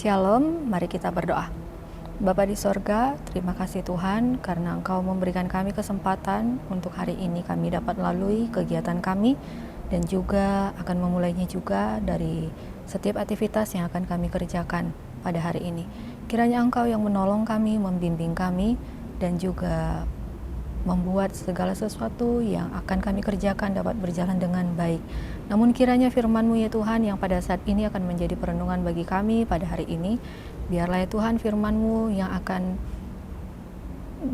Shalom, mari kita berdoa. Bapa di sorga, terima kasih Tuhan karena Engkau memberikan kami kesempatan untuk hari ini kami dapat melalui kegiatan kami dan juga akan memulainya juga dari setiap aktivitas yang akan kami kerjakan pada hari ini. Kiranya Engkau yang menolong kami, membimbing kami dan juga membuat segala sesuatu yang akan kami kerjakan dapat berjalan dengan baik. Namun kiranya firman-Mu ya Tuhan yang pada saat ini akan menjadi perenungan bagi kami pada hari ini. Biarlah ya Tuhan firman-Mu yang akan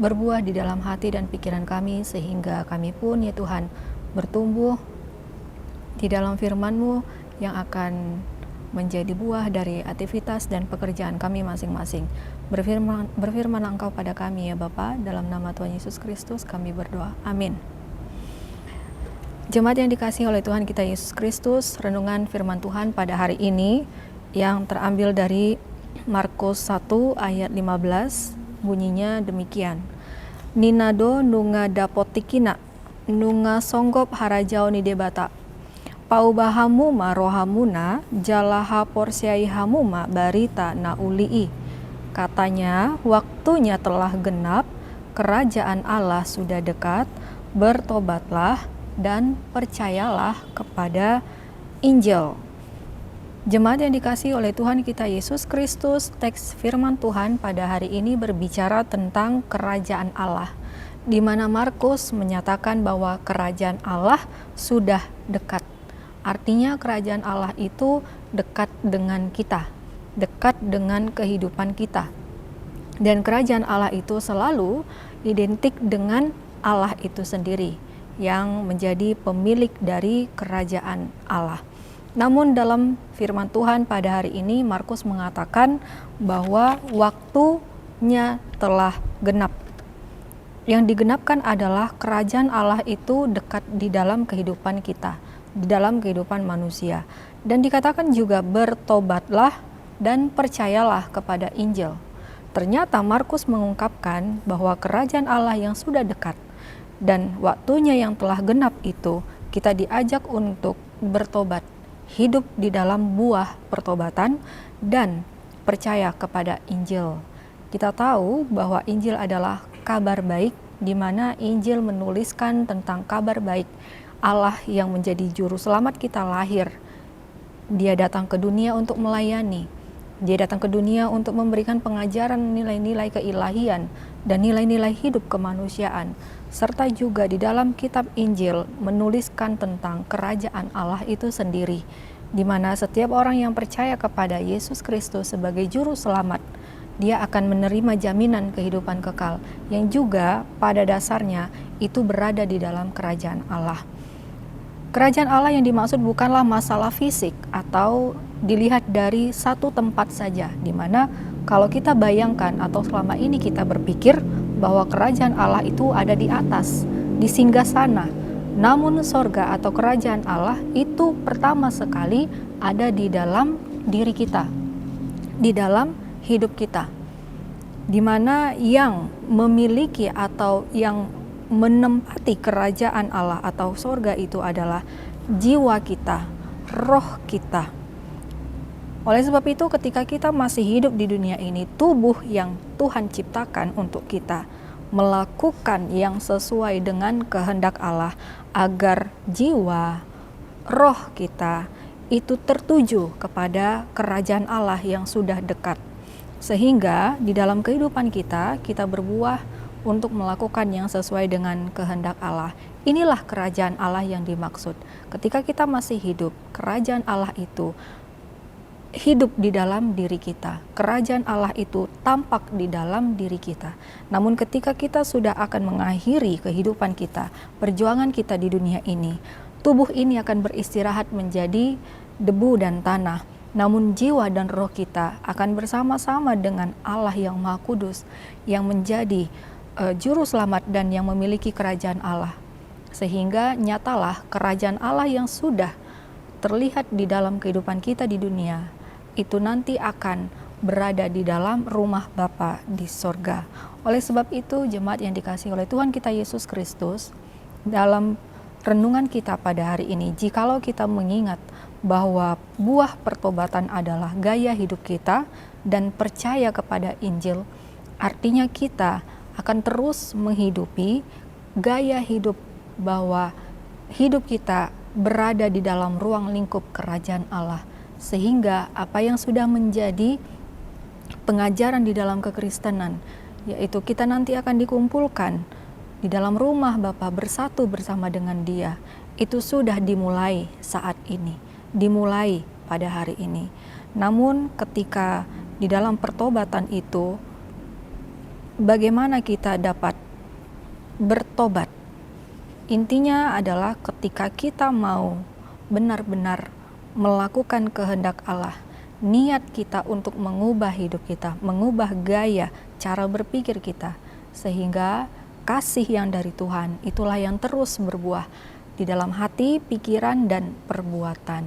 berbuah di dalam hati dan pikiran kami sehingga kami pun ya Tuhan bertumbuh di dalam firman-Mu yang akan menjadi buah dari aktivitas dan pekerjaan kami masing-masing. Berfirman Engkau pada kami ya Bapa, dalam nama Tuhan Yesus Kristus kami berdoa. Amin. Jemaat yang dikasihi oleh Tuhan kita Yesus Kristus, renungan firman Tuhan pada hari ini yang terambil dari Markus 1 ayat 15, bunyinya demikian. Ninado nunga dapotikina, nunga songgop harajau ni debata. Paubahamu ma rohamuna jalaha porsiai hamuma barita na ulii. Katanya, waktunya telah genap, kerajaan Allah sudah dekat, bertobatlah dan percayalah kepada Injil. Jemaat yang dikasihi oleh Tuhan kita Yesus Kristus, teks firman Tuhan pada hari ini berbicara tentang kerajaan Allah, di mana Markus menyatakan bahwa kerajaan Allah sudah dekat. Artinya kerajaan Allah itu dekat dengan kita, dekat dengan kehidupan kita. Dan kerajaan Allah itu selalu identik dengan Allah itu sendiri yang menjadi pemilik dari kerajaan Allah. Namun dalam firman Tuhan pada hari ini Markus mengatakan bahwa waktunya telah genap. Yang digenapkan adalah kerajaan Allah itu dekat di dalam kehidupan kita, di dalam kehidupan manusia. Dan dikatakan juga bertobatlah dan percayalah kepada Injil. Ternyata Markus mengungkapkan bahwa kerajaan Allah yang sudah dekat dan waktunya yang telah genap itu kita diajak untuk bertobat, hidup di dalam buah pertobatan dan percaya kepada Injil. Kita tahu bahwa Injil adalah kabar baik, di mana Injil menuliskan tentang kabar baik Allah yang menjadi juru selamat kita lahir. Dia datang ke dunia untuk melayani. Dia datang ke dunia untuk memberikan pengajaran nilai-nilai keilahian dan nilai-nilai hidup kemanusiaan. Serta juga di dalam kitab Injil menuliskan tentang kerajaan Allah itu sendiri, di mana setiap orang yang percaya kepada Yesus Kristus sebagai juru selamat, dia akan menerima jaminan kehidupan kekal yang juga pada dasarnya itu berada di dalam kerajaan Allah. Kerajaan Allah yang dimaksud bukanlah masalah fisik atau dilihat dari satu tempat saja, di mana kalau kita bayangkan atau selama ini kita berpikir bahwa kerajaan Allah itu ada di atas, di singgasana. Namun sorga atau kerajaan Allah itu pertama sekali ada di dalam diri kita, di dalam hidup kita, di mana yang memiliki atau yang menempati kerajaan Allah atau sorga itu adalah jiwa kita, roh kita. Oleh sebab itu ketika kita masih hidup di dunia ini, tubuh yang Tuhan ciptakan untuk kita melakukan yang sesuai dengan kehendak Allah agar jiwa, roh kita itu tertuju kepada kerajaan Allah yang sudah dekat. Sehingga di dalam kehidupan kita, kita berbuah untuk melakukan yang sesuai dengan kehendak Allah. Inilah kerajaan Allah yang dimaksud. Ketika kita masih hidup, kerajaan Allah itu hidup di dalam diri kita. Kerajaan Allah itu tampak di dalam diri kita. Namun ketika kita sudah akan mengakhiri kehidupan kita, perjuangan kita di dunia ini, tubuh ini akan beristirahat menjadi debu dan tanah. Namun jiwa dan roh kita akan bersama-sama dengan Allah yang Maha Kudus, yang menjadi juru selamat dan yang memiliki kerajaan Allah. Sehingga nyatalah kerajaan Allah yang sudah terlihat di dalam kehidupan kita di dunia, itu nanti akan berada di dalam rumah Bapa di sorga. Oleh sebab itu, jemaat yang dikasihi oleh Tuhan kita Yesus Kristus, dalam renungan kita pada hari ini, jikalau kita mengingat bahwa buah pertobatan adalah gaya hidup kita dan percaya kepada Injil, artinya kita akan terus menghidupi gaya hidup bahwa hidup kita berada di dalam ruang lingkup kerajaan Allah, sehingga apa yang sudah menjadi pengajaran di dalam kekristenan, yaitu kita nanti akan dikumpulkan di dalam rumah Bapa bersatu bersama dengan Dia, itu sudah dimulai saat ini, dimulai pada hari ini. Namun ketika di dalam pertobatan itu, bagaimana kita dapat bertobat? Intinya adalah ketika kita mau benar-benar melakukan kehendak Allah, niat kita untuk mengubah hidup kita, mengubah gaya cara berpikir kita, sehingga kasih yang dari Tuhan itulah yang terus berbuah di dalam hati, pikiran, dan perbuatan.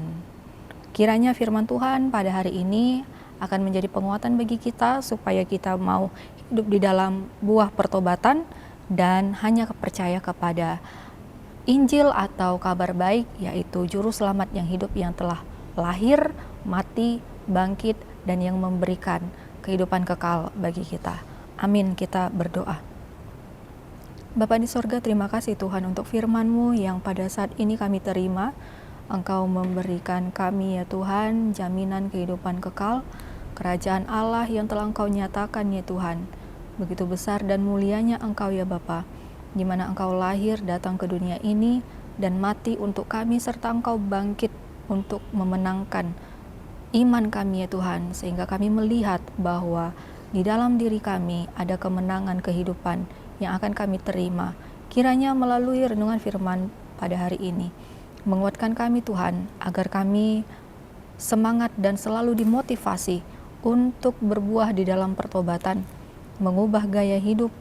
Kiranya firman Tuhan pada hari ini akan menjadi penguatan bagi kita supaya kita mau hidup di dalam buah pertobatan dan hanya percaya kepada Injil atau kabar baik, yaitu juru selamat yang hidup yang telah lahir, mati, bangkit, dan yang memberikan kehidupan kekal bagi kita. Amin. Kita berdoa. Bapa di sorga, terima kasih Tuhan untuk firman-Mu yang pada saat ini kami terima. Engkau memberikan kami ya Tuhan jaminan kehidupan kekal, kerajaan Allah yang telah Engkau nyatakan ya Tuhan. Begitu besar dan mulianya Engkau ya Bapa, di mana Engkau lahir datang ke dunia ini dan mati untuk kami, serta Engkau bangkit untuk memenangkan iman kami ya Tuhan, sehingga kami melihat bahwa di dalam diri kami ada kemenangan kehidupan yang akan kami terima. Kiranya melalui renungan firman pada hari ini menguatkan kami Tuhan, agar kami semangat dan selalu dimotivasi untuk berbuah di dalam pertobatan, mengubah gaya hidup,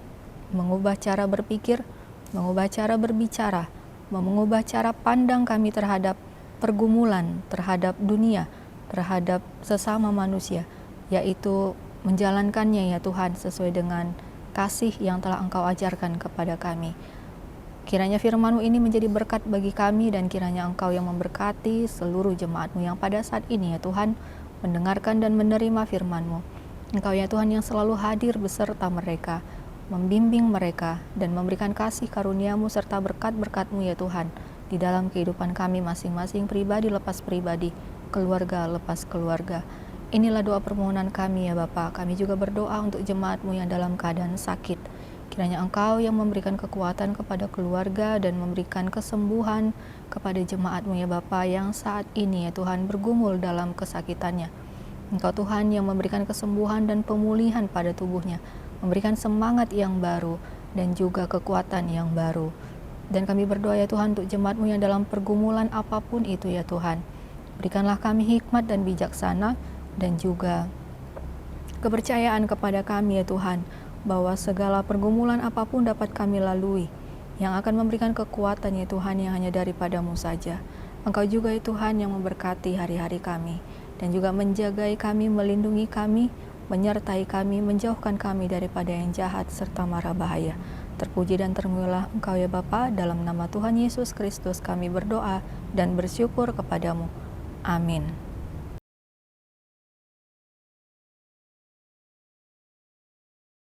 mengubah cara berpikir, mengubah cara berbicara, mengubah cara pandang kami terhadap pergumulan, terhadap dunia, terhadap sesama manusia, yaitu menjalankannya ya Tuhan sesuai dengan kasih yang telah Engkau ajarkan kepada kami. Kiranya firman-Mu ini menjadi berkat bagi kami, dan kiranya Engkau yang memberkati seluruh jemaat-Mu yang pada saat ini ya Tuhan mendengarkan dan menerima firman-Mu. Engkau ya Tuhan yang selalu hadir beserta mereka, membimbing mereka dan memberikan kasih karunia-Mu serta berkat-berkat-Mu ya Tuhan di dalam kehidupan kami masing-masing, pribadi lepas pribadi, keluarga lepas keluarga. Inilah doa permohonan kami ya Bapa. Kami juga berdoa untuk jemaat-Mu yang dalam keadaan sakit. Kiranya Engkau yang memberikan kekuatan kepada keluarga dan memberikan kesembuhan kepada jemaat-Mu ya Bapa yang saat ini ya Tuhan bergumul dalam kesakitannya. Engkau Tuhan yang memberikan kesembuhan dan pemulihan pada tubuhnya, memberikan semangat yang baru dan juga kekuatan yang baru. Dan kami berdoa ya Tuhan untuk jemaat-Mu yang dalam pergumulan apapun itu ya Tuhan. Berikanlah kami hikmat dan bijaksana, dan juga kepercayaan kepada kami ya Tuhan, bahwa segala pergumulan apapun dapat kami lalui, yang akan memberikan kekuatan ya Tuhan yang hanya daripada-Mu saja. Engkau juga ya Tuhan yang memberkati hari-hari kami, dan juga menjagai kami, melindungi kami, menyertai kami, menjauhkan kami daripada yang jahat serta mara bahaya. Terpuji dan termulialah Engkau ya Bapa, dalam nama Tuhan Yesus Kristus kami berdoa dan bersyukur kepadamu. Amin.